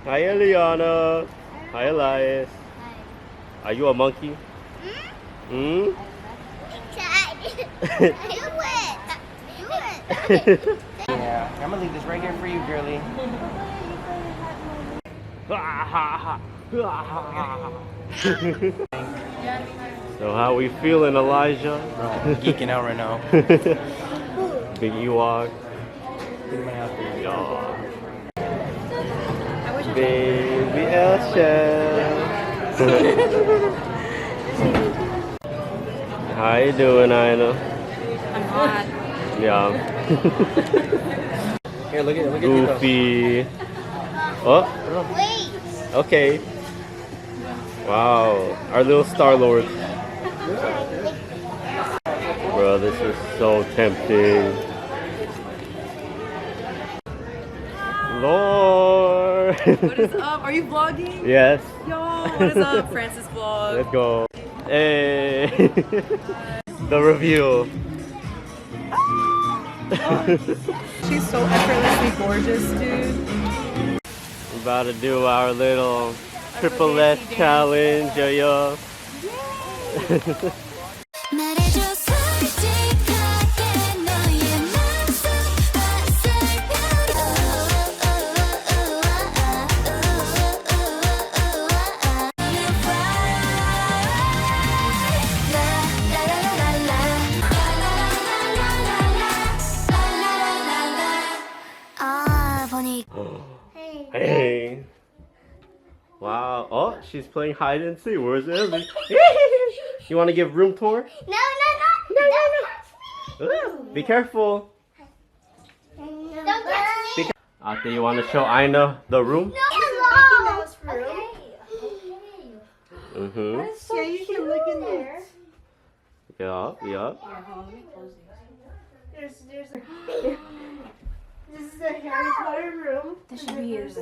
Hi, Eliana. Hi, Elias. Are you a monkey? Hmm? Yeah, I'm gonna leave this right here for you, girly. So how we feeling, Elijah? Bro, I'm geeking out right now. Big Ewok. Look at my outfit. Yeah. Baby Elsa. How you doing, Inah? I'm hot. Yeah. Here, look at Goofy. Oh, Wait. okay. Wow, our little Star-Lord. Bro, this is so tempting. Lord. What is up? Are you vlogging? Yes. Yo, what is up, Francis vlog? Let's go. Hey. The reveal. She's so effortlessly gorgeous, dude. We're about to do our little triple S challenge, yo. Hey. Wow. Oh, she's playing hide and seek. Where's Ellie? You want to give room tour? No. Be careful. Don't touch me. Ate, you want to show Inah the room? No. Mm-hmm. Yeah, you can look in there. Yup. This is the Harry Potter room. That should be yours.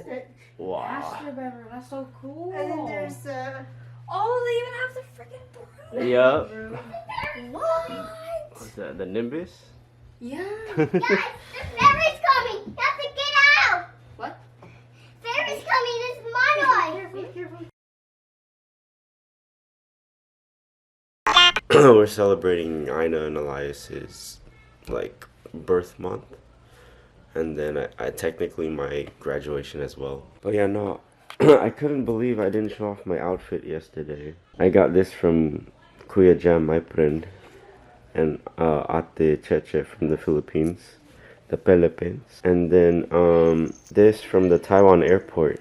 Wow. That's so cool. And then there's Oh, they even have the freaking broom. Yup. What? What's that? The Nimbus? Yeah. Guys, the fairy's coming. You have to get out. What? Fairy's coming. It's Monoid. We're celebrating Inah and Elias's like birth month, and then I technically my graduation as well. But yeah, no, I couldn't believe I didn't show off my outfit yesterday. I got this from Kuya Jam, my friend, and Ate Cheche from the Philippines, the Philippines, and then this from the Taiwan airport.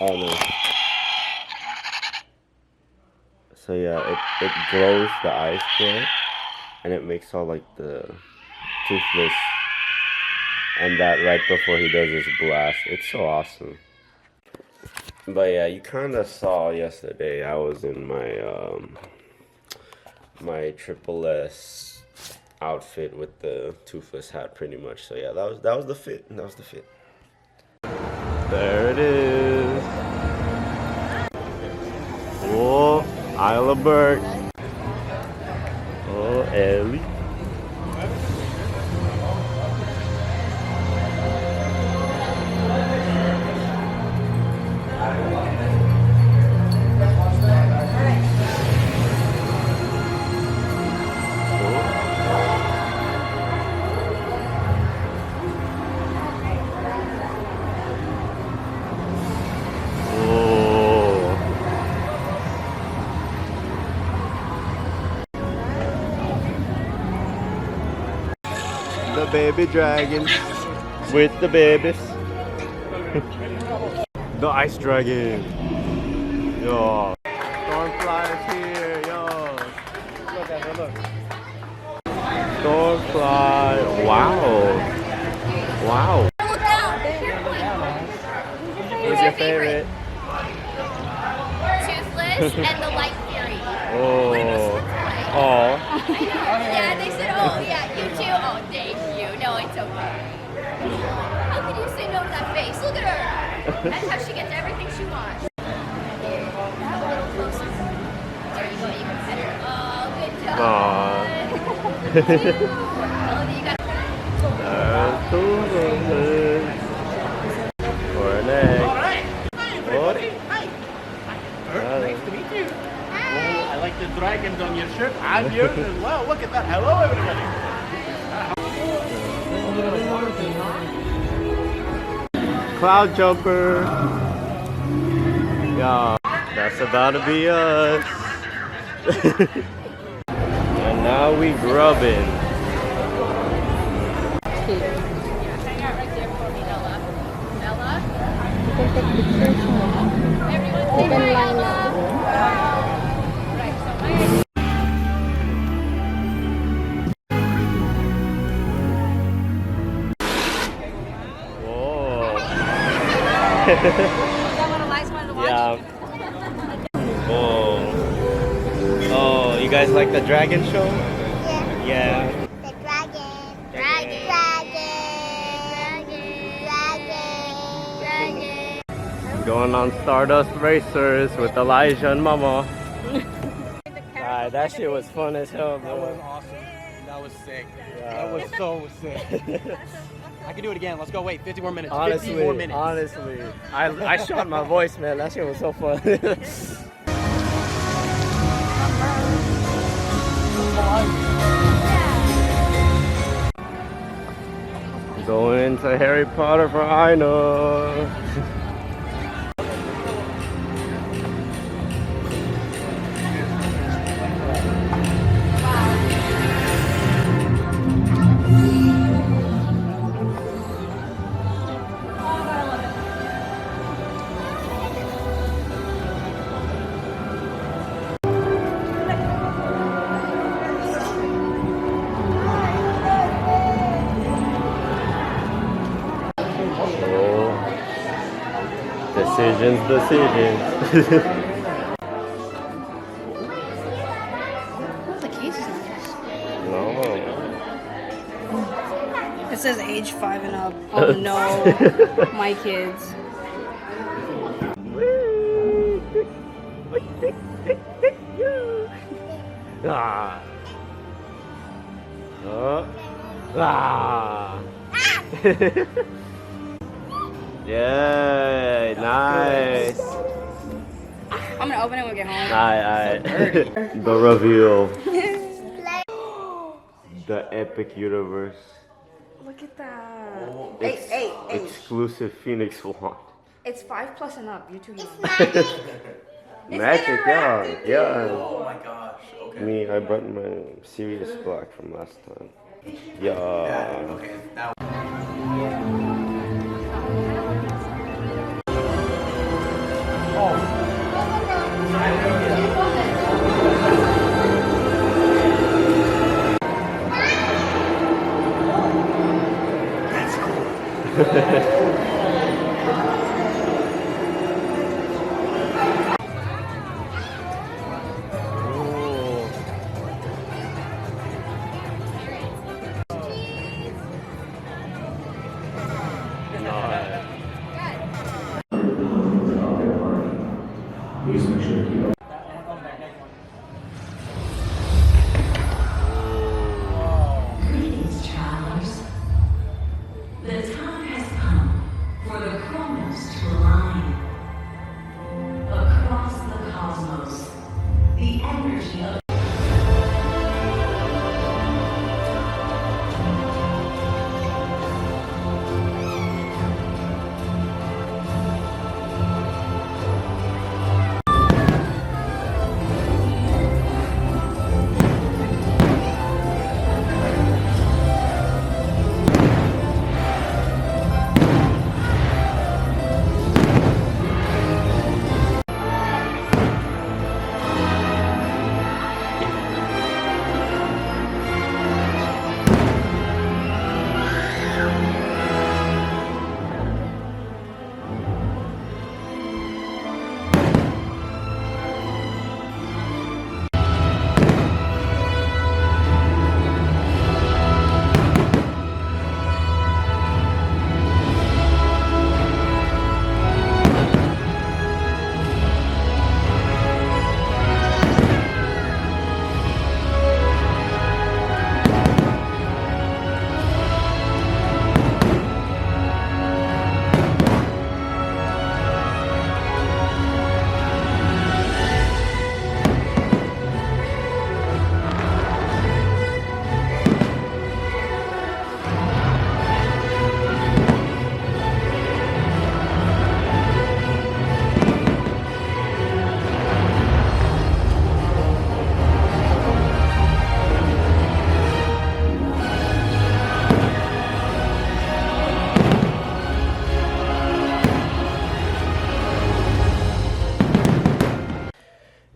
Oh no. So yeah, it glows, the eyes glow, and it makes all like the Toothless, and that right before he does his blast. It's so awesome. But yeah, you kind of saw yesterday I was in my my triple S outfit with the Toothless hat pretty much. So yeah, that was the fit. That was the fit. There it is. Whoa. Isle of Berk. Oh, Ellie. The baby dragons with the babies. The ice dragon. Yo. Stormfly is here, yo. Look at her, look. Stormfly. Wow. Wow. Who's your favorite? Toothless and the Light Fury. Oh. Oh. Yeah, they said, oh yeah, you too. Oh, thank you. No, it's okay. How could you say no to that face? Look at her. That's how she gets everything she wants. A little closer. There you go. You can pet her. Oh, good job. Oh, you got. For an egg. dragons on your shirt and yours as well. Look at that. Hello, everybody. Cloudjumper. Yeah, that's about to be us. And now we grubbing. Hang out right there for me, Ella. Ella? Everyone say hi, Ella. Right, so my idea. Whoa. Is that what Elias wanted to watch? Yeah. Oh. Oh, you guys like the dragon show? Yeah. The dragon. Dragon. Going on Stardust Racers with Elijah and Mama. Alright, that shit was fun as hell, That was bro. awesome. That was sick. Yeah. That was so sick. I can do it again. Let's go. Wait, 50 more minutes. 50 Honestly, more minutes. honestly, I shot my voice, man. That shit was so fun. Going into Harry Potter for Inah. Decisions. The case is nice. No. It says age 5 and up. Oh no, my kids. Ah. Oh. Ah. Yeah, nice. I'm gonna open it when we get home. Alright. The reveal. The epic universe. Look at that. Ex- Hey. Exclusive Phoenix wand. It's 5+ and up. You're too young. Magic, yeah. Oh my gosh. Okay. Me, I brought my Sirius Black from last time. Yeah. Okay. Now. Greetings, travelers. The time has come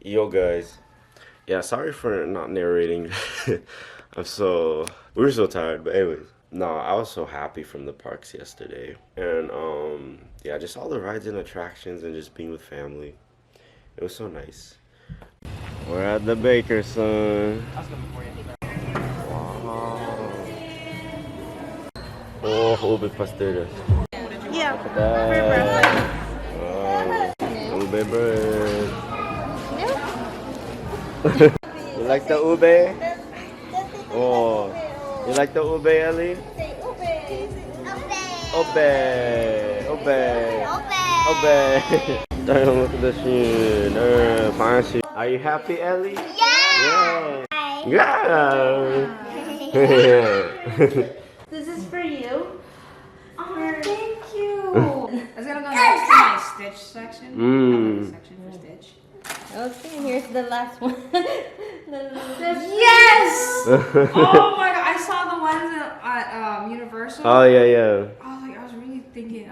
Yo guys, yeah, sorry for not narrating. We were so tired, but anyways, no, I was so happy from the parks yesterday, and yeah, just all the rides and attractions and just being with family. It was so nice. We're at the baker, son. I was coming for you. Wow. Oh, ube pasteras. Yeah. Look at that. Wow. Ube bread. You like the ube? Oh, you like the ube, Ellie? Ube. Ube. Ube. Damn, look at the shit. Fine shit. Are you happy, Ellie? Yeah. Yeah. This is for you. Oh, thank you. It's gonna go next to my Stitch section. Section for Stitch. Okay, here's the last one. Yes! Oh my god, I saw the ones at Universal. Oh, yeah, yeah. I was really debating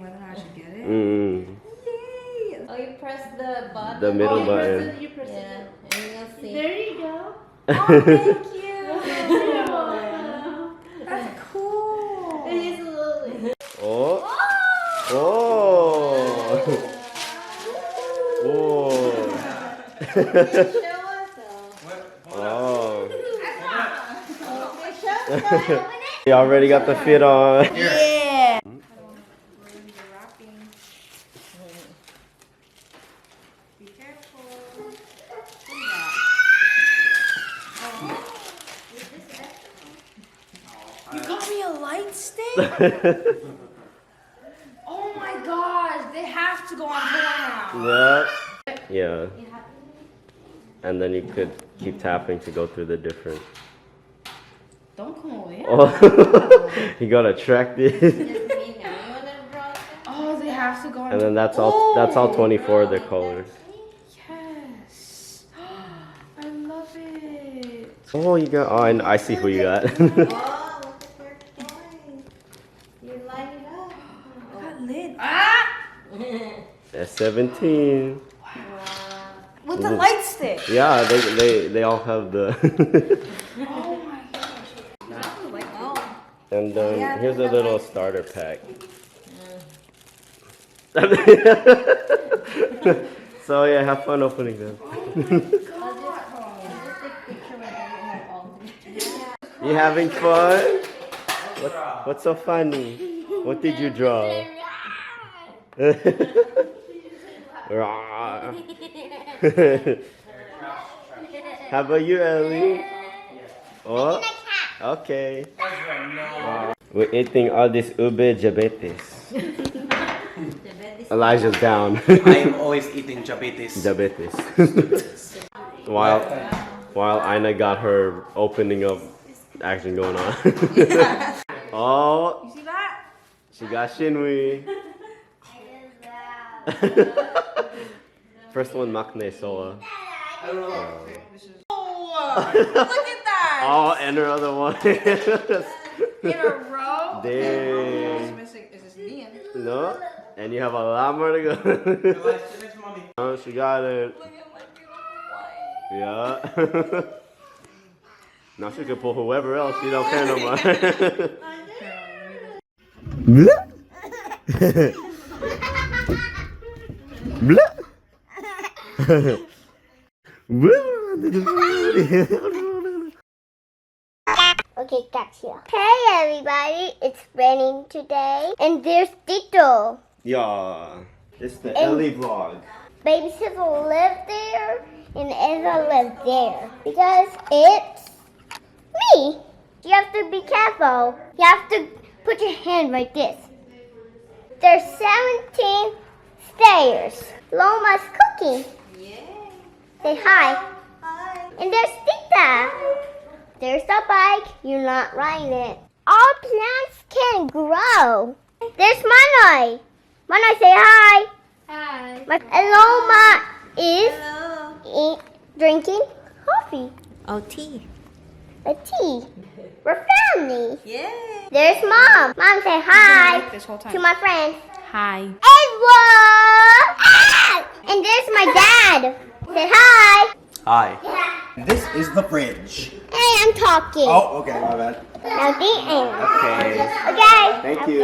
whether or not I should get it. Mm. Yay! Oh, you press the button. The middle you button. You press it. Yeah, and you'll see. There you go. Oh, thank you. That's cool. It is a little. Oh. Oh. Oh. Show us Oh. though. You already got the fit on. Yeah. Be careful. You got me a light stick? Oh my gosh, they have to go on tour now. Yeah. Yeah. And then you could keep tapping to go through the different. Don't come over here. Oh, you got attracted. Oh, they have to go on. And then that's all 24 of their colors. Yes. I love it. Oh, you got. Oh, and I see who you got. Oh, look at your toys. You light it up. I got lit. Ah! That's 17. With the light stick. Yeah, they all have the. Oh my gosh. And here's a little starter pack. So yeah, have fun opening them. You having fun? What's so funny? What did you draw? How about you, Ellie? Oh, okay. We're eating all this ube diabetes. Elijah's down. I'm always eating diabetes. Diabetes. While Inah got her opening up action going on. Oh, You see that? she got Shinwi. First one, Makne Soa. Oh, look at that. Oh, and her other one. In a row. Dang. Is this Liam? No, and you have a lot more to go. Oh, she got it. Yeah. Now she can pull whoever else. She don't care no more. Okay, gotcha. Hey everybody, it's raining today, and there's Tito. Yeah, it's the Ellie vlog. Baby sister lives there, and Ezra lives there because it's me. You have to be careful. You have to put your hand like this. There's 17 stairs. Loma's cooking. Say hi. Hi. And there's Tita. There's the bike. You're not riding it. All plants can grow. There's Manoy. Manoy, say hi. Hi. Loma is Hello. drinking coffee. Oh, tea. A tea. We're family. Yay. There's Mom. Mom, say hi This whole time. to my friends. Hi. Edward! Ah! And there's my dad. Say hi. is the fridge. Hey, I'm talking. Oh, okay, my bad. Now the end. Okay. Okay. Thank you.